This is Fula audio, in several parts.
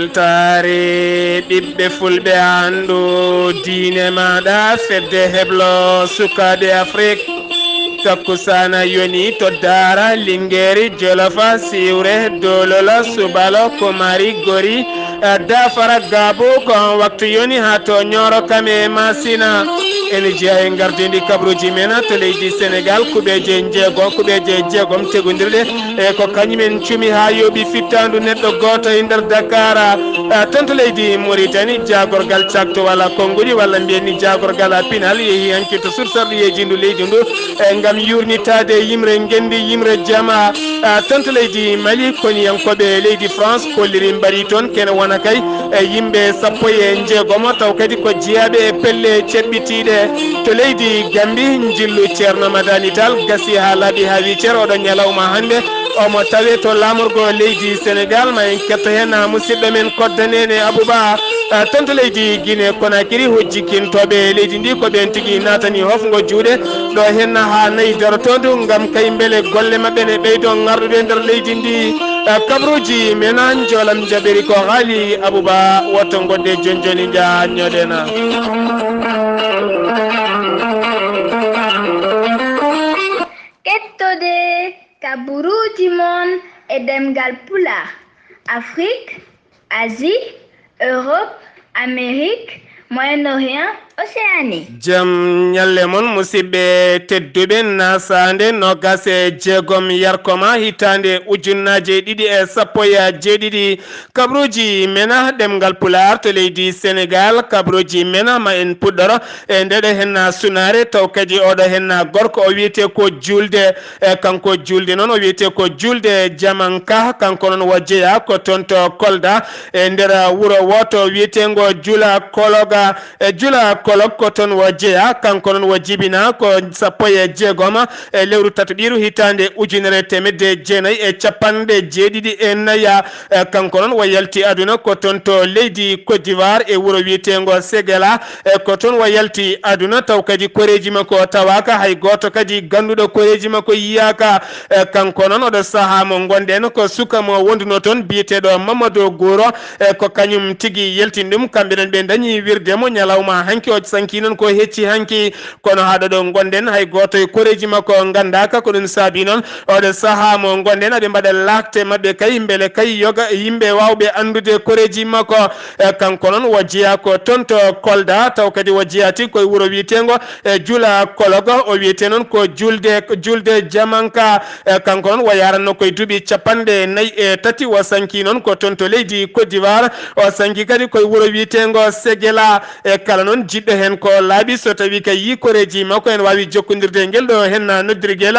weltare ɓiɓɓe fulɓe andu diine maɗa fedde heblo sukade Afrique takkusana yoni to dara Linguére Jolofa Siwre Dolola Subalo Komari Gori Dafara Gabo kon waktu yoni ha to Nioro kame Masina ene jeeya e gardidi kabruji men to leydi Sénégal kuɓeje jeegom tegodirɗe e ko kañumen cumi ha yooɓi fittandu neɗɗo goto e nder Dakar tan to leydi Mauritanie jagorgal cakto walla konngudi walla mbiyenni jagorgal a pinal yeehi hanki to sursarɗiyeji ndu leydi ndu gam yurnitade yimre gendi yimre jama tan to leydi Mali koniyankoɓe leydi France kolliri mbaɗi toon kene wona kay yimɓe sappo e jeegomo taw kadi ko jeeyaɓe e pelle ceɓɓitiɗe to leydi Gambie jillu ceerno Madani Tall gasi ha laaɓi ha wi ceer oɗo ñalawma hande omo tawe to lamorgo leydi Sénégal ma en ketto hen musidɗo men koddanene Abouba tan to leydi Guinée Conakry hojjikintoɓe leydi ndi ko ɓen tigui natani hofgo juuɗe ɗo hen ha nayyi darotodu gam kay beele golle mabɓe ne ɓeydo garɗude nder leydi ndi kabruji menan jolam jaɓiri ko haali Abouba wotto godde jonjoni ja ñoɗena kettode kaburuji mon e demgal pulaar Afrique, Asie, Europe, Amérique, Moyen-Orient, Océanie. Jam nyalle mon musidɓe tedduɓe nasande nogas e jeegom yarkoma hitande ujunnaje ɗiɗi e sappo e jeeɗiɗi kabruji mena ɗemgal pular to leydi Sénégal kabruji mena ma en puɗɗoro e ndeɗo hen sunare taw kadi oɗo hen gorko o wiyete ko julde kanko julde noon o wiyete ko julde Diamanka kanko noon wo jeeya ko toon to Kolda e nder wuuro woto wiyetengo Jula Kologa e Jula Kolok ko toon wo jeeya kanko noon wo jibina ko sappo e jeegom e lewru tatoɓiru hitande ujunere temedde jeenayyi e capanɗe jeeɗiɗi e naya kanko noon wo yalti aduna ko toon to leydi Côte d'Ivoire e wuuro wiyetengo Ségala e ko toon wo yalti aduna taw kadi koreji makko tawaka hay goto kadi ganduɗo koreji makko yiyaka kanko noon oɗo saaha mo gonɗen ko suka mo wonduno toon biyeteɗo Mamadou Gouro e ko kañum tigui yaltin ɗum kamɓe ɓe dañi wirdemo ñalawma hanki o sanki noon ko hecci hanki kono haɗo ɗo gonɗen hay goto e koreji makko gandaka ko ɗum saabi noon oɗo saaha mo gonɗen aɓe mbaɗa lakte mabɓe kay beele kay yoga yimɓe wawɓe andude koreji makko kanko noon wo jeeya ko toon to Kolda taw kadi wo jeeyati koye wuuro wiyetengo Jula Kologo o wiyete noon ko julde Diamanka kanko noon wo yaranno koye duuɓi capanɗe nayyi e tati wo sanki noon ko toon to leydi Côte d'Ivoire o sanki kadi koye wuuro wiyetengo Ségala e kala noon jiɗɗo hen ko laaɓi so tawi kay yi koreji makko en wawi jokkodirde ngel ɗo hen noddirguel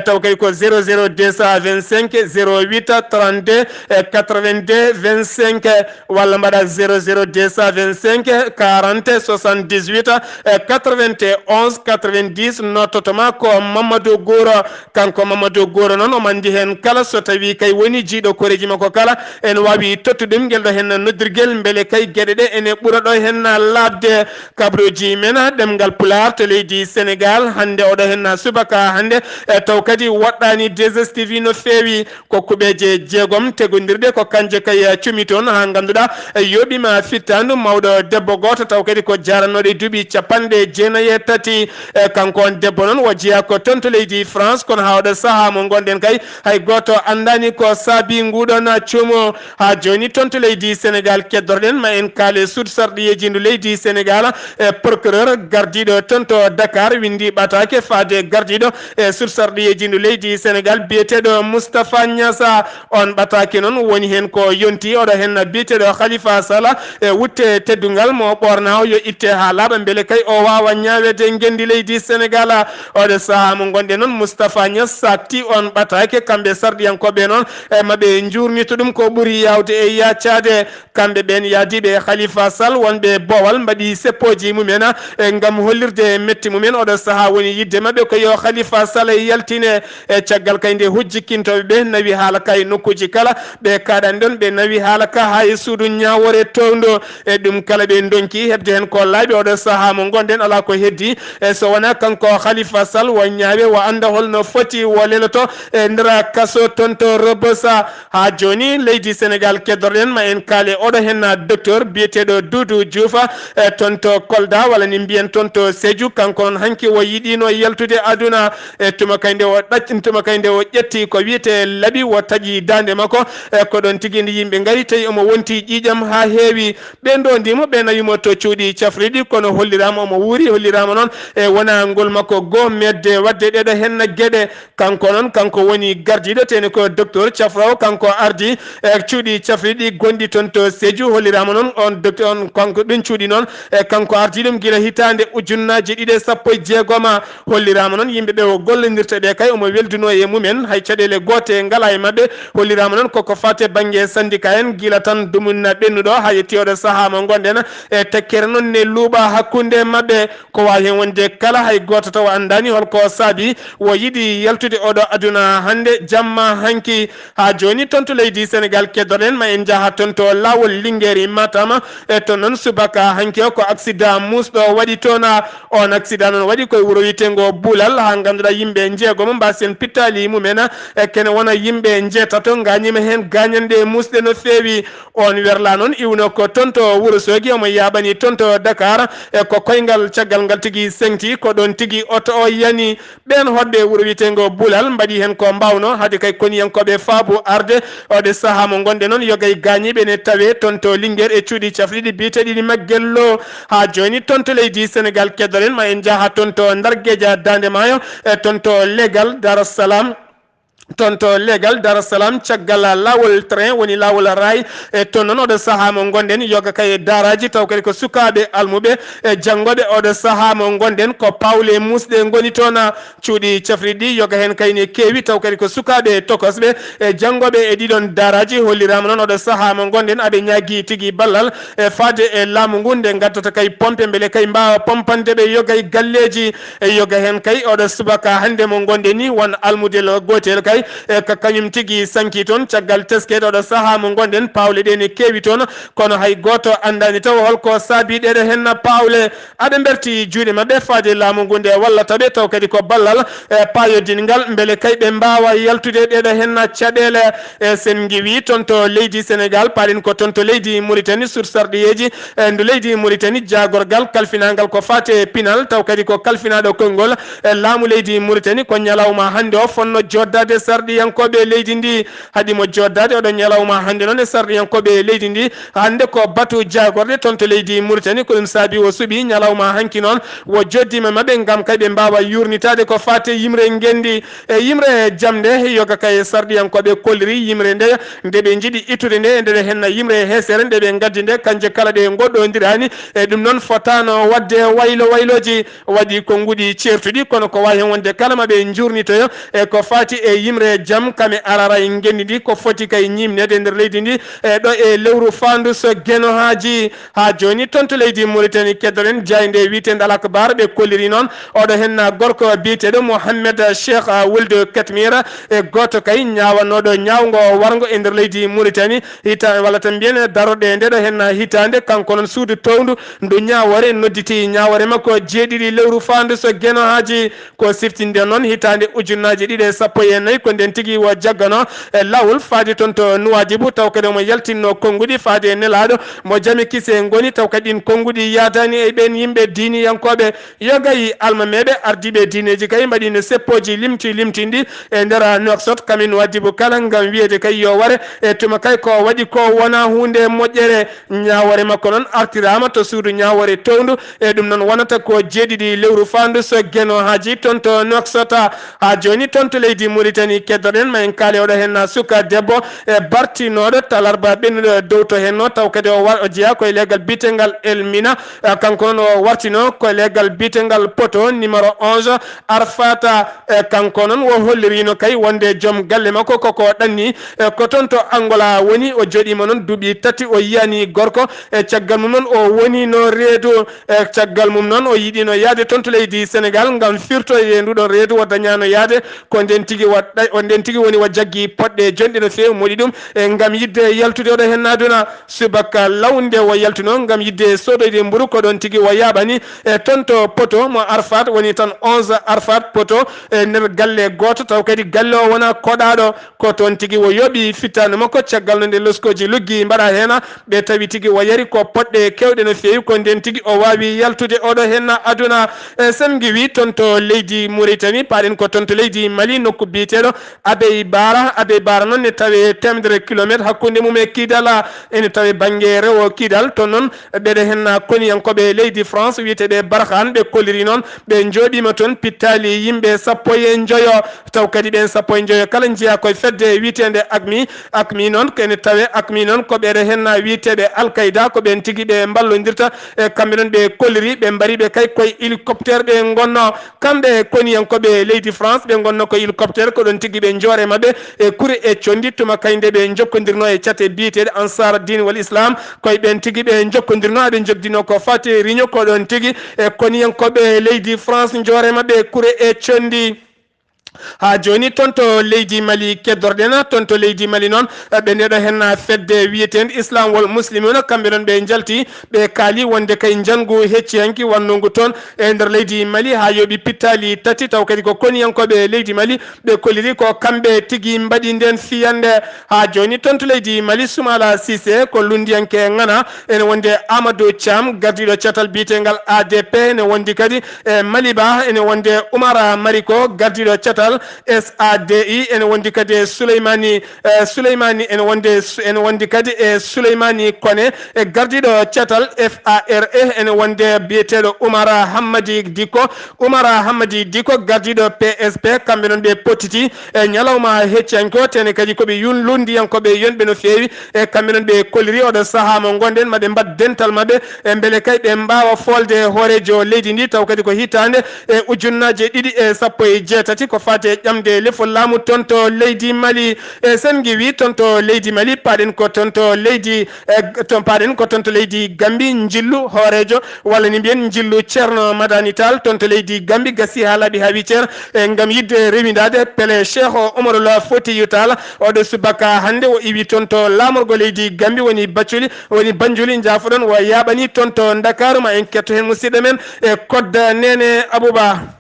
taw kay ko 00 225 08 32 82 25 walla mbaɗa 00 225 40 78 91 90 nottotoma ko Mamadou Gouro kanko Mamadou Gouro noon o mandi hen kala so tawi kay woni jiiɗo koreji makko kala en wawi tottuɗum ngel ɗo hen noddirguel beele kay gueɗe ɗe ene ɓuura ɗo hen labde kabruji men ɗemgal pular to leydi Sénégal hande oɗo hen subaka hande taw kadi woɗɗani 2STV no fewi ko kuɓeje jeegom tegodirɗe ko kanje kay cumi toon ha ganduɗa yoɓima fittandu mawɗo debbo goto taw kadi ko jaranoɗe duuɓi capanɗe jeenayyi e tati kanko on debbo noon wo jeeya ko toon to leydi France kono ha oɗo saaha mo gonɗen kay hay goto andani ko saabi nguɗon cuumo ha joni toon to leydi Sénégal keddorɗen ma en kaale suud sarɗiyeji ndu leydi Sénégal procureur gardiɗo toon to Dakar windi ɓatake faade gardiɗo e suud sarɗiyeji ndu leydi Sénégal biyeteɗo Moustapha Niassa on ɓatake noon woni hen ko yonti oɗo hen biyeteɗo Khalifa Sall e wutte teddugal mo ɓorna o yo itte ha laaɓa beele kay o wawa ñawede gendi leydi Sénégal oɗo saaha mo gonɗen noon Moustapha Niassa sakti on ɓatake kamɓe sarɗiyankoɓe noon e maɓe jurnito ɗum ko ɓuuri yawde e yaccade kamɓe ɓen yaadiɓe Khalifa Sall wonɓe Bowal mbaɗi seppoji miijoji mumen ngam hollirde metti mumen oɗo saaha woni yidde mabɓe ko yo Khalifa Sall yaltine e caggal kay nde hujjikintoɓe ɓe nawi haala ka e nokkuji kala ɓe kaɗan ɗon ɓe nawi haala ka ha e suudu ñawore towdo e ɗum kala ɓe donki hebde hen ko laaɓi oɗo saaha mo gonɗen ala ko heddi e so wona kanko Khalifa Sall wo ñaawe wo anda holno foti wo leloto e ndera kaso toon to Rebeusa ha joni leydi Sénégal keddorɗen ma en kaale oɗo hen docteur biyeteɗo Doudou Diouf e toon to Kolda walla ni mbiyen toon to Sédhiou kanko noon hanki wo yiɗino yaltude aduna e tuma kay nde o ɗaccintuma kay nde o ƴetti ko wiyete laaɓi wo taƴi dande makko e ko ɗon tigui ndi yimɓe gari tawi omo wonti ƴiƴam ha heewi ɓe ndondimo ɓe nawimo to cuuɗi cafriɗi kono hollirama omo wuuri hollirama noon e wona ngol makko goo medde wadde ɗeɗo henna gueɗe kanko noon kanko woni gardiɗo teni ko docteur Thiafraw kanko ardi e cuuɗi cafriɗi gonɗi toon to Sédhiou hollirama noon on docteur on kanko ɗin cuuɗi noon e kanko ardi ɗum guila hitande ujunnaje 216 hollirama noon yimɓeɓe o gollodirta ɓe kay omo welduno e mumen hay caɗele goote ngala e mabɓe hollirama noon koko fate banggue syndicat en guila tan dumunna ɓennuɗo ha yetti oɗo saaha mo gonɗen e tekkere noon ne luuɓa hakkude mabɓe ko wawi hen wonde kala hay goto taw andani holko saabi wo yiiɗi yaltude oɗo aduna hande jamma hanki ha joni toon to leydi Sénégal keddoɗen ma en jaaha toon to lawol Linguére Matam e toon noon subaka hanki o ko accident musɗo waɗi toon on accident noon waɗi koye wuuro wiyetego Boulal ha ganduɗa yimɓe jeegomo mbasen pittali mumen e kene wona yimɓe jeetato gañima hen gañande musɗe no fewi on werla noon iwno ko toon to Wourossogui omo yaɓani toon to Dakar e ko koyngal caggal ngal tigui sengti ko ɗon tigui auto o yani ɓen hoɗɓe wuuro wiyetego Boulal mbaɗi hen ko mbawno haade kay koniyankoɓe faabu arde oɗe saaha mo gonɗe noon yogay gañiɓe ne tawe toon to Linguére e cuuɗi cafriɗi biyeteɗi Maggello ha joni toon to leydi Sénégal keddoɗen ma en jaaha toon to Ndargueja Dande Maayo e toon to Légal Darussalam toon to Légal Darussalam caggal lawol train woni lawol rail e toon noon oɗo saaha mo gonɗen yoga kay daraji taw kadi ko sukaɓe almuɓe e janggoɓe oɗo saaha mo gonɗen ko pawle musɗe goni toon cuuɗi cafriɗi yoga hen kayne kewi taw kadi ko sukaɓe tokosɓe e janggoɓe e ɗiɗon daraji hollirama noon oɗo saaha mo gonɗen aɓe ñagui tigui ballal e fade e laamu ngu nde gaddata kay pompe beele kay mbawa pompande ɓe yoga e galleji e yoga hen kay oɗo subaka hande mo gonɗen ni won almudel gotel kay e ko kañum tigui sanki toon caggal teskede oɗo saaha mo gonɗen pawle ɗe ne kewi toon kono hay goto andani taw holko saabi ɗeɗo henna pawle aɓe berti juuɗe mabɓe faade laamu ngu nde wallataɓe taw kadi ko ballal e payodingal beele kay ɓe mbawa yaltude ɗeɗo henna caɗele e sen giwi toon to leydi Sénégal paɗen ko toon to leydi Mauritanie sur sarɗiyeji e ndu leydi Mauritanie jagorgal kalfinagal ko fate pinal taw kadi ko kalfinaɗo konngol e laamu leydi Mauritanie ko ñalawma hande o fonno joddade sarɗiyankoɓe leydi ndi haɗimo joddade oɗo ñalawma hande noon e sarɗiyankoɓe leydi ndi hande ko batu jagorɗe toon to leydi Mauritanie ko ɗum saabi o suuɓi ñalawma hanki noon wo joddima mabɓe gam kay ɓe mbawa yurnitade ko fate yimre gendi e yimre jamde yoga kay sarɗiyankoɓe kolliri yimre nde ɓe jiiɗi ittude nde ndeɗe henna yimre heesere nde ɓe gaddi nde kanje kala ɗe goɗɗodirani e ɗum noon fotano wadde wayloji waɗi ko guuɗi certuɗi kono ko wawi hen wonde kala maɓe jurnitoyo e ko fati e yimre jaam kame arara en gendidi ko foti kay ñimnede e nder leydi ndi e ɗo e lewru fandu so gueno haji ha joni toon to leydi Mauritanie keddoren jayde wiitede Al Akbar ɓe kolliri noon oɗo henna gorko biyeteɗo Mohamed Cheikh Wuld Katmira e goto kay ñawanoɗo ñawgo wargo e nder leydi Mauritanie hita walla tan mbiyen daroɗe ndeɗo henna hitande kanko noon suudu towdu ndu ñawore nodditi ñawore makko jeeɗiɗi lewru fandu so gueno haji ko siftinde noon hitande ujunnaje 214 ko nden tigui wo jaggano e lawol faade toon to Nouadhibou taw kadi omo yaltinno konnguɗi faade nelaɗo mo jami kise goni taw kadi ɗin konnguɗi yadani e ɓen yimɓe diiniyankoɓe yogayi almameɓe ardiɓe diineji kay mbaɗino seppoji limtinɗi e nder Nouakchott kami Nouadhibou kala gam wiyede kay yo ware e tuma kay ko waɗi ko wona hunde moƴƴere ñawore makko noon artirama to suudu ñawore towndu e ɗum noon wonata ko jeeɗiɗi lewru fandu so gueno haji toon to Nouakchott ha joni toon to leydi Mauritanie mani keddoɗen ma en kaali oɗo hen suka debbo e bartinoɗo talarba ɓennuɗo dow to henno taw kadi o jeeya koye leggal bitengal Elmina kanko noon o wartino koye leggal bitengal poto numéro 11 Arfata kanko noon wo hollirino kay wonde joom galle makko koko ɗanni ko toon to Angola woni o joɗima noon duuɓi tati o yiyani gorko e caggal mum noon o woni no reedu e caggal mum noon o yiɗino yaade toon to leydi Sénégal ngam firto e nduɗon reedu o dañano yaade ko nden tigui o nden tigui woni o jaggi poɗɗe jonɗe no fewi moɗi ɗum e ngam yidde yaltude oɗo hen aduna subaka lawnde o yaltuno ngam yidde sodoyde mburu ko ɗon tigui o yaɓani e toon to poto mo Arfat woni tan 11 Arfat poto e nder galle goto taw kadi galle o wona koɗaɗo ko toon tigui o yooɓi fittane makko caggal no nde loskoji luggi mbaɗa hena ɓe tawi tigui o yari ko poɗɗe kewɗe no fewi ko nden tigui o wawi yaltude oɗo hen aduna e sen giwi toon to leydi Mauritanie paɗen ko toon to leydi Mali nokku biyeteɗo Abey Bara noon ne tawe temedere kilométre hakkude mum e Kidal ene tawe banggue rewo Kidal toon noon ɓeɗo hen koniyankoɓe leydi France wiyeteɓe Barkhane ɓe kolliri noon ɓe jooɗima toon pittali yimɓe 15 taw kadi ɓen 15 kala jeeya koye fedde wiitede AQMI noon kene tawe AQMI noon ko ɓeɗo hen wiyeteɓe Al-Qaïda ko ɓen tigui ɓe ballodirta e kamɓe noon ɓe kolliri ɓe mbariɓe kay koye hélicoptère ɓe gonno kamɓe koniyankoɓe leydi France ɓe gonno ko hélicoptère ko ɗon tigui ɓe joore mabɓe e kuuri e condi tuma kayde ɓe jokkodirno e cate biyeteɗe Ansar Din wal Islam koye ɓen tigui ɓe jokkodirno aɓe jogdino ko fati réunion ko ɗon tigui e koniyankoɓe leydi France joore mabɓe kuuri e condi ha joni toon to leydi Mali keddorɗen toon to leydi Mali noon ɓe ndeɗo hen fedde wiyetede Islam wal muslimuna kamɓe noon ɓe jalti ɓe kaali wonde kay jangu hecci hanki wannugu toon e nder leydi Mali ha yooɓi pittali tati taw kadi ko koniyankoɓe leydi Mali ɓe kolliri ko kamɓe tigui mbaɗi nden fiyande ha joni toon to leydi Mali Soumala Cissé ko lundiyanke ngana ene wonde Amadou Thiam gardiɗo catal biyetegal ADP ene wondi kadi e Maliba ene wonde Oumar Mariko gardiɗo catal SADI ene wondi kadi e Souleymani ene wondi kadi e Souleymani Kone e gardiɗo catal FARE ene wonde biyeteɗo Oumar Hammadi Diko gardiɗo PSP kamɓe noon ɓe potiti e ñalawma hecciyanko tene kadi koɓe lundiyankoɓe yonɓe no fewi e kamɓe noon ɓe kolliri oɗo saaha mo gonɗen maɓe mbad dental mabɓe e beele kay ɓe mbawa folde hoorejo leydi ndi taw kadi ko hitande e ujunnaje 218 ko fate ƴamde lefol laamu toon to leydi Mali e sen giwi toon to leydi Mali paɗen ko toon to leydi Gambi jillu hoorejo walla ni mbiyen jillu ceerno Madani Tall toon to leydi Gambi gasi ha laaɓi ha witere e gam yidde rewidade Pele Cheikh Oumar Foutiyou Tall oɗo subaka hande o iwi toon to lamorgo leydi Gambi woni Banjuli jafoɗon o yaɓani toon to Dakar ma en ketto hen musidɗo men e Kodda Nene Abouba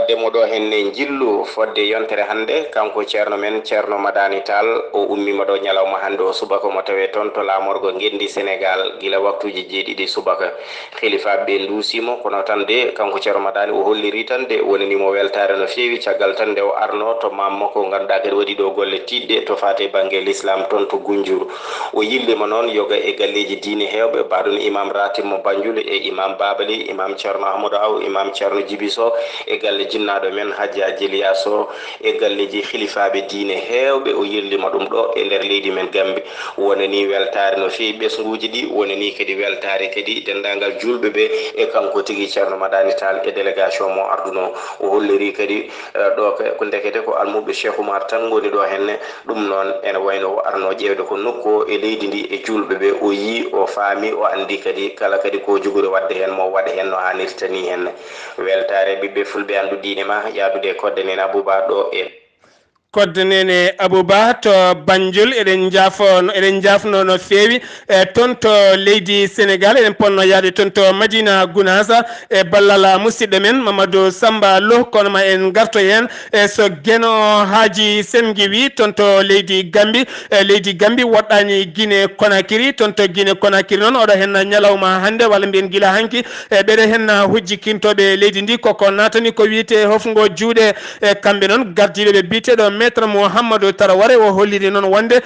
demo ɗo henne jillu fodde yontere hande kanko ceerno men ceerno Madani Tall o ummima ɗo ñalawma hande o subaka mo tawe toon to lamorgo gendi Sénégal gila waktuji jeeɗiɗi subaka khalifa ɓe duusimo kono tan de kanko ceerno Madani o holliri tan de wonanimo weltare no fewi caggal tan nde o arno to mamma ko ganduɗa kadi waɗi ɗo golle tiɗɗe to fate banggue l'islam toon to Gunjuru o yillima noon yoga e galleji diine hewɓe mbaɗon imam Ratib mo Banjul e imam Babali imam ceerno Ahmadou Aw imam ceerno Djibiso e galle jinnaɗo men Hadja Djeliyaso e galleji khalifaɓe diine hewɓe o yirlima ɗum ɗo e nder leydi men Gambi wonani weltare no fewi ɓesguji ɗi wonani kadi weltare kadi dendagal julɓe ɓe e kanko tigui ceerno Madani Tall e délégation mo arduno o holliri kadi ɗo ko ndekete ko almuɓe Cheikh Oumar tan goni ɗo henne ɗum noon ene wayno o arno ƴewde ko nokku e leydi ndi e julɓe ɓe o yi o faami o andi kadi kala kadi ko jogori wadde hen mo waɗa hen no hannirta ni henne weltare ɓiɓɓe fulɓe andu diine ma yaadude Kodda Nene Abouba ɗo e Kodda Nene Abouba to Banjul eɗen jafno no fewi e toon to leydi Sénégal eɗen ponno yaade toon to Madina Gounasa e ballal musidɗo men Mamadou Samba Lo kono ma en garto hen e so gueno haaji sen giwi toon to leydi Gambi e leydi Gambi woɗɗani Guinée Conakry toon to Guinée Conakry noon oɗo hen ñalawma hande walla mbiyen guila hanki e ɓeɗo hen hujjikintoɓe leydi ndi koko natani ko wiyete hofgo juuɗe e kamɓe noon gardiɗoɓe biteɗo maître Mouhamadou Taraware o holliri noon wonde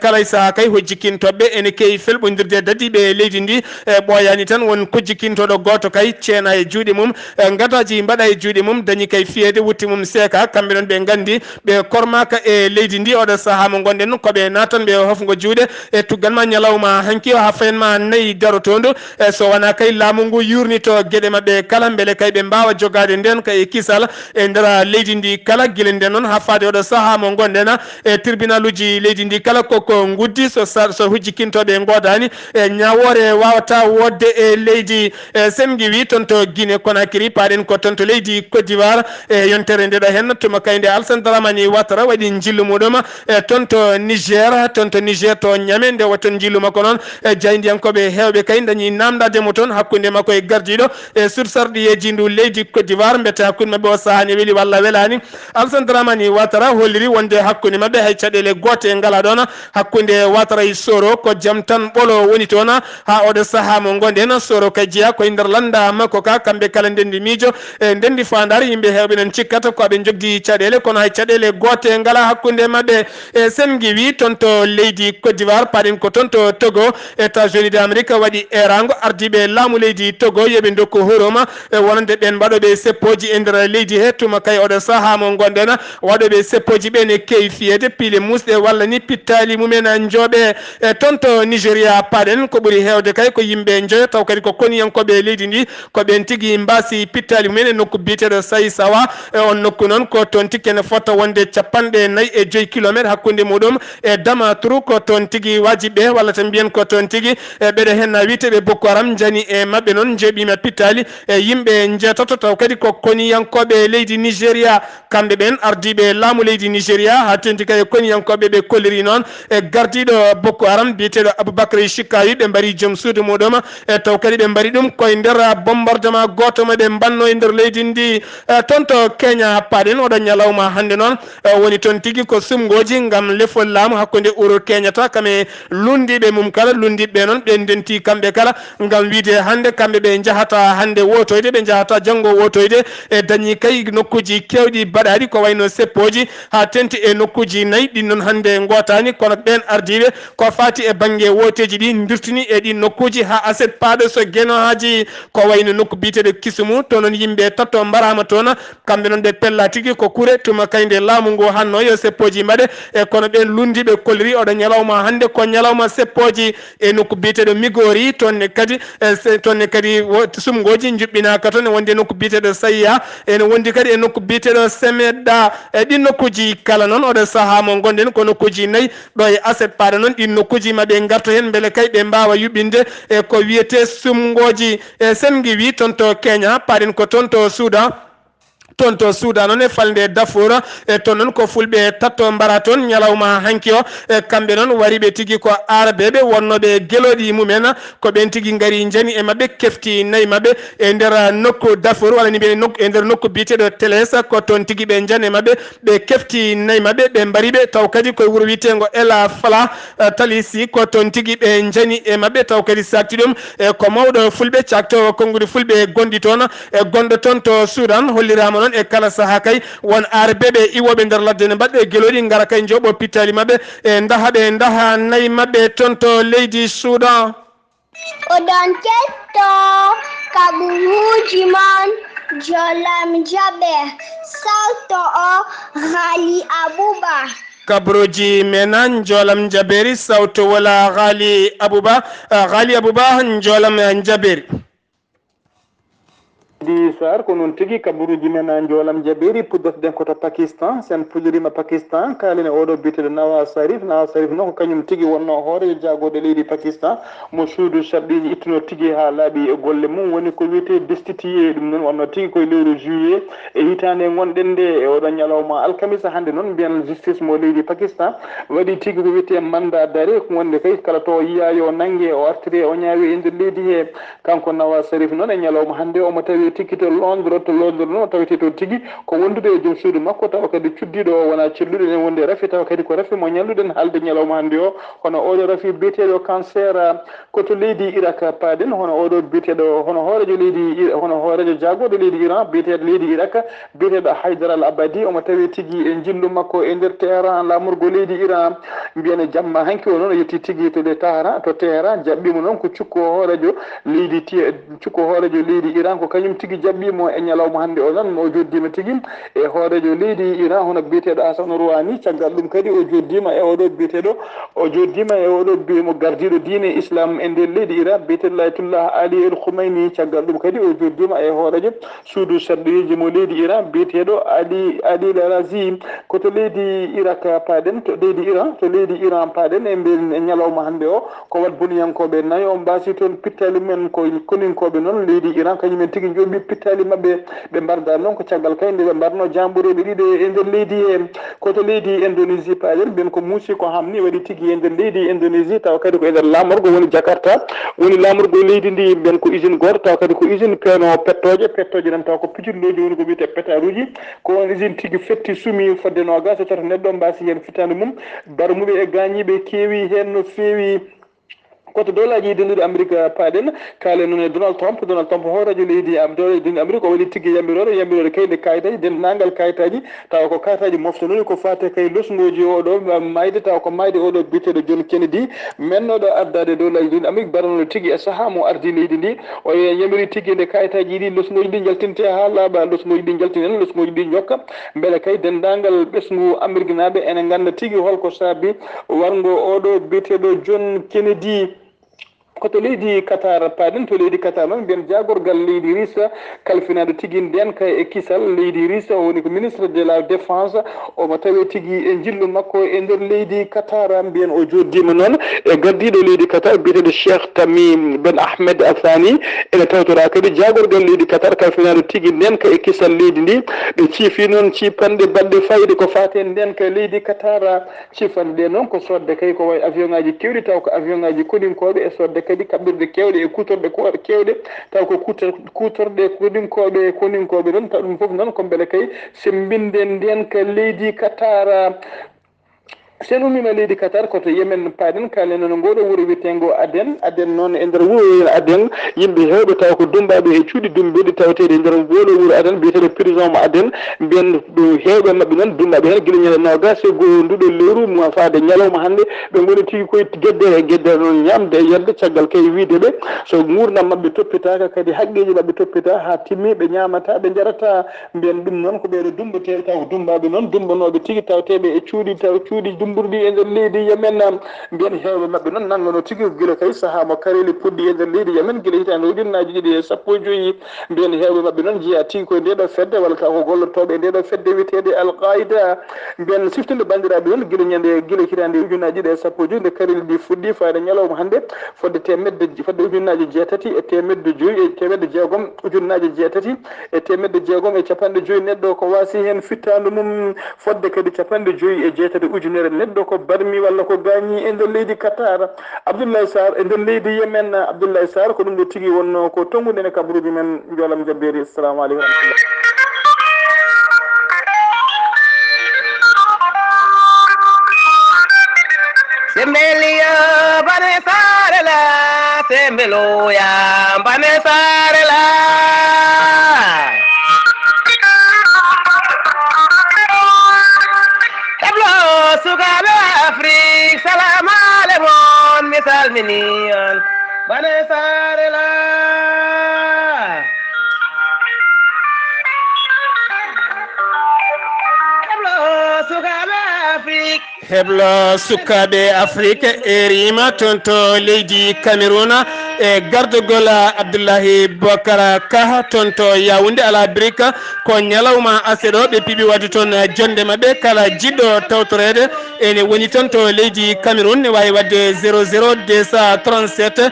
kala saha kay ho jikkintoɓe ene kewi felɓodirde dadiɓe leydi ndi ɓoyani tan won ko jikkintoɗo goto kay ceena e juuɗe mum gadaji mbaɗa e juuɗe mum dañi kay fiyede wutti mum seeka kamɓe noon ɓe gandi ɓe kormaka e leydi ndi oɗo saaha mo gonɗen koɓe natan ɓe hofgo juuɗe e tugganma ñalawma hanki o ha fayenma nayyi darotodu so wona kay laamu ngu yurnito gueɗe mabɓe kala beele kay ɓe mbawa jogade nden kay kisal e nder leydi ndi kala guila nden noon ha fade oɗo saaha mo gonɗen e tribunal uji leydi ndi kala koko guddi so hujjikkintoɓe godani e ñawore wawata wodde e leydi sen giwi toon to Guinée Conakry paɗen ko toon to leydi Côte d'Ivoire e yontere ndeɗo hen tuma kayde Alassane Dramane Ouattara waɗi jillu muɗum e toon to Niger to Niamey nde waton jillu makko noon e jaydiyankoɓe hewɓe kay dañi namdademo toon hakkude makko e gardiɗo e sursarɗiyeji ndu leydi Côte d'Ivoire mbete hakkude mabɓe o sahani weeli walla welani Alassane Dramane Ouattara holliri wonde hakkude mabɓe hay caɗele gote ngala ɗon hakkude Ouattara e Soro ko jaam tan ɓolo woni toon ha oɗo saaha mo gonɗen Soro kay jeeya koye nder landa makko ka kamɓe kala ndendi miijo e ndendi fandare yimɓe hewɓe nen cikkata ko aɓe jogdi caɗele kono hay caɗele gote ngala hakkude mabɓe e sen giwi toon to leydi Côte d'Ivoire paɗen ko toon to Togo États-Unis d'Amérique waɗi erango ardiɓe laamu leydi Togo yoɓe dokku horoma wonande ɓen mbaɗoɓe seppoji e nder leydi he tuma kay oɗo saaha mo gonɗen waɗoɓe seppoji ɓe ne kewi fiyede piile musɗe walla ni pittali mumen jooɓe e toon to Nigéria paɗen ko ɓuuri hewde kay ko yimɓe joyo taw kadi ko koniyankoɓe leydi ndi ko ɓen tigui mbasi pittali mumen e nokku biyeteɗo Sayi Sawa e on nokku noon ko toon tigui ene fotta wonde 45 kilométre hakkude muɗum e Damaturu ko toon tigui wajiɓe walla tan mbiyen ko toon tigui ɓeɗo hen witeɓe Boko Haram jani e mabɓe noon jeeɓima pittali e yimɓe jeetoto taw kadi ko koniyankoɓe leydi Nigéria kamɓe ɓen ardiɓe laamu leydi Nigéria ha tenti kay koniyankoɓe ɓe kolliri noon e gardiɗo Boko Haram biyeteɗo Aboubacry Shikawi ɓe mbari joom suudu muɗum e taw kadi ɓe mbari ɗum koye nder bombardement goto moɓe mbanno e nder leydi ndi toon to Kenya paɗen oɗo ñalawma hande noon woni toon tigui ko sumgoji gam lefol laamu hakkude Uhuru Kenyatta kame lundiɓe mum kala lundiɓe noon ɓe denti kamɓe kala gam wiide hande kamɓe ɓe jahata hande wotoyde ɓe jahata janggo wotoyde e dañi kay nokkuji kewɗi baɗaɗi ko wayno seppoji ha tenti e nokkuji nayyi ɗin noon hande gotani kono ɓen ardiɓe ko fati e banggue woteji ɗi dirtini e ɗi nokkuji ha aset paɗo so gueno haji ko wayno nokku biteɗo Kisumu to noon yimɓe tatto mbarama toon kamɓe noon ɓe pella tigui ko kure tuma kayde laamu ngu hanno yo seppoji mbaɗe e kono ɓen lundiɓe kolliri oɗo ñalawma hande ko ñalawma seppoji e nokku biyeteɗo Migori tonne kadi sumgoji juɓɓinaka toon e wonde nokku biyeteɗo Sayya ene wondi kadi e nokku biyeteɗo Semedda e ɗin nokkuji kala noon oɗo saaha mo gonɗen ko nokkuji nayyi ɗo e aset paɗa noon ɗin nokkuji maɓe garta hen beele kay ɓe mbawa yuɓɓinde e ko wiyete sumgoji e sen giwi toon to Kenya paɗen ko toon to Soudan noon e falde Darfour e toon noon ko fulɓe tatto mbara toon ñalawma hanki o e kamɓe noon wariɓe tigui ko arabeɓe wonnoɓe gueloɗi mumen ko ɓen tigui gaari jani e mabɓe kefti nayyi mabɓe e nder nokku Darfour walla ni mbiyen e nder nokku biyeteɗo Teles ko toon tigui ɓe jani e mabɓe ɓe kefti nayyi mabɓe ɓe mbariɓe taw kadi koye wuuro wiyetego Ela Fala Talisi ko toon tigui ɓe jani e mabɓe taw kadi sakti ɗum e ko mawɗo fulɓe cakto kongude fulɓe gondi toon e gonɗo toon to Soudan hollirama noon e kala saaha kay won arabeɓe iwoɓe nder ladde ne mbaɗɓe gueloɗi gara kay jooɓo pittali mabɓe e daha nayyi mabɓe toon to leydi Soudan. Oɗon ketto kaɓuruji mon jolam jaɓe sawto o Ghali Abouba. kabroji menan jolam jaberi sawto wala Ghali Abouba jolam jaberi di sar ko non tigi kaburuji men jolam jabiri puddotden koto Pakistan sen pulirima Pakistan kalene oɗo biteɗo Nawaz Sharif noon ko kañum tigi wonno hoore jagode leydi Pakistan mo suudu sharɗiji ittuno tigi ha laaɓi e golle mum woni ko wiyete destitué ɗum noon wonno tigi koye lewru juillet e hitande gonɗen nde e oɗo ñalawma alkamisa hande noon mbiyan justice mo leydi Pakistan waɗi tigi ko wiyete mandat d'arrêt ko wonde kay kala to yiya yo nangge o artiri o ñaawi e nder leydi he kanko Nawaz Sharif noon e ñalawma hande omo tawi tawi tigi to Londres no tawete to tigi ko wondude e joom suudu makko tawa kadi cuddiɗo o wona celluɗo ene wonde rafi tawa kadi ko rafi mo ñalluɗen haalde ñalawma hannde o hono oɗo rafi biyeteɗo cancer koto leydi Irak paaɗen hono oɗo biyeteɗo hono hoorejo jagoɗo leydi Iran biyeteɗo leydi Irak biyeteɗo Haydara al Abadi omo tawi tigi e jillu makko e nder Téhéran lamurgo leydi Iran mbiyane jamma hanki o noon o yetti tigi to Téhéran jaɓɓimo noon ko cukko hoorejo leydi Iran ko kañum tigi jaɓɓimo e ñalawma hannde o noon o joddima tigi e hoorejo leydi Iran hono biyeteɗo Hassan Rouhani caggal ɗum kadi o joddima e oɗo mo gardiɗo diine islam e nder leydi Iran biyeteɗo Ayatollah Ali El Khoumeini caggal ɗum kadi o joddima e hoorejo suudu sarɗoyiji mo leydi Iran biyeteɗo Ali Razi koto leydi Irak paaɗen to leydi Iran paaɗen e nder ñalawma hannde o ko wat boniyankoɓe nayi on mbasi toon pittali men ko koninkoɓe noon leydi Iran kañumen tigui jooɓi pittali mabɓe ɓe mbarda noon ko caggal kayde ɓe mbarno jambureɓe ɗiɗo e nder leydi koto leydi Indonésie paaɗen ɓen ko muusi ko hamni waɗi tigui e nder leydi Indonésie tawa kadi ko e nder lamorgo woni Jakarta woni lamorgo leydi ndi ɓen ko usine goto tawa kadi ko usine peeno pettoje nan tawa ko pijirloji woni ko wiyete pétaruji ko on usine tigui fetti sumi fodde nogas so tato neɗɗo mbasi hen fitande mum barmuɓe e gañiɓe keewi hen no feewi koto dolaji dendude Amérique paaɗen kaale noon e Donald Trump hoorajo leydi Amérique o waɗi tigui yamirore kayde kayitaji dendagal kayitaji tawa ko kayitaji moftanoni ko fate kay losgoji oɗo mayde tawa ko mayde oɗo biteɗo John Kennedy mennoɗo ardade dolaji dendude Amérique baranono tigui e saaha mo ardi leydi ndi o yamiri tigui nde kayitaji ɗi losgoji ɗi jaltinte ha laaɓa losgoji ɗi jaltinen losgoji ɗi jokka beele kay dendagal ɓesgu Amérique naaɓe ene ganda tigui holko saabi wargo oɗo biteɗo John Kennedy koto leydi Qatar paaɗen to leydi Qatar noon mbiyen jagorgal leydi Rissa kalfinaɗo tigui ndenka e kisal leydi Rissa woni ko ministre de la défense omo tawi tigui e jillu makko e nder leydi Qatar mbiyen o joddima noon e gardiɗo leydi Qatar biyeteɗo Cheikh Tamim Ben Ahmed Al Thani ene tawtora kadi jagorgal leydi Qatar kalfinaɗo tigui ndenka e kisal leydi ndi ɓe ciifi noon cipanɗe balɗe fayde ko fate ndenka leydi Qatar cifanɗe ɗe noon ko sodde kay ko way avion ngaji kewɗi taw ko avion ngaji koɗinkoɓe e sodde kadi kaɓɓirɗe kewɗe e kutorɗe kewɗe taw ko kutorɗe koninkoɓe noon taw ɗum foof noon ko beele kay sembinde ndenka leydi Qatar sen ummima leydi Qatar koto Yemen paaɗen kaalen noon ngoɗo wuuro wiyetengo Aden noon e nder wuuro Aden yimɓe hewɓe taw ko dumbaɓe e cuuɗi dumbeɗi tawetede e nder ngoɗo wuuro Aden biyeteɗo prison mo Aden mbiyen ɗum hewɓe mabɓe noon dumbaɓe hen guila ñande nogas e goho nduɗo lewru mo faade ñalawma hannde ɓe goni tigui koye guedde noon ñamde e yerde caggal kay wideɓe so gurdam mabɓe toppitaka kadi haqqeji mabɓe toppita ha timmi ɓe ñamata ɓe jarata mbiyen ɗum noon ko ɓeɗo dumbateɓe taw ko dumbaɓe noon dumbanoɓe tigui tawteɓe e cuuɗi dumburdi e nder leydi Yemen mbiyen hewɓe mabɓe noon nangono tigui guila kay saaha mo kareli puɗɗi e nder leydi Yemen guila hitande ujunnaji ɗiɗi e sappo e joyyi mbiyen hewɓe mabɓe noon jeeya tigui koye ndeɗo fedde walla taw ko gollotoɓe e ndeɗo fedde wiyetede Al-Qaida mbiyen siftinde bandiraɓe noon guila hitande ujunnaji ɗiɗi e sappo e joyyi nde kareli ɗi fuɗɗi fayde ñalawma hannde fodde ujunnaji jeetati e temedde joyyi e temedde jeegom ujunnaji jeetati e temedde jeegom e capanɗe joyyi neɗɗo ko wasi hen fittandu mum fodde kadi capanɗe joyyi e jeetati ujunere neɗɗo ko barmi walla ko gañi e nder leydi Qatar Abdoulaye Sarr e nder leydi Yemen Abdoulaye Sarr ko ɗum ɗo tigui wonno ko tongude ene kabaruji men jolam jabberi assalamu aleykum Sembeliya bane sarela sembeloya bane sarela Tablo sugabe Afrique salam alaikum misal minion bane sarela Tablo sugabe Afrique heblo sukaɓe Afrique e rima toon to leydi Cameroun e gardugol Abdoullahi Bocara Ka toon to Yaoundé ala brique ko ñalawma aseɗo ɓe piiɓi wadde toon jonde mabɓe kala jiɗɗo tawtorede ene woni toon to leydi Cameroun ne wawi wadde 00 237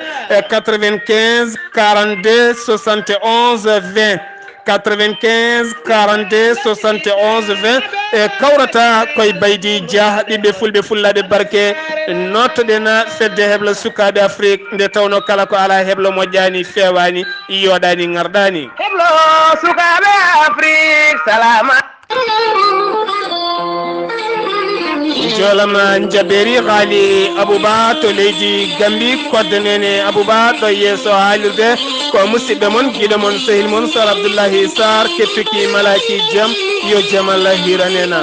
95 42 71 20 95 42 71 20 e kawrata koye baydi dia ɓiɓɓe fulɓe fullade barke nottoɗena fedde heɓla sukaɓe afrique nde tawno kala ko ala heɓlo moƴƴani fewani yoɗani gardani heɓlo sukaɓe afrique salama jolama jaberi haali abouba to leydi gambi kodde nene abouba ɗo yeeso haalirde ko musidɓe moon guiɗo moon sehil moon sar abdoullahi sar kettuki malaki jaam yo jaam Allah hiranena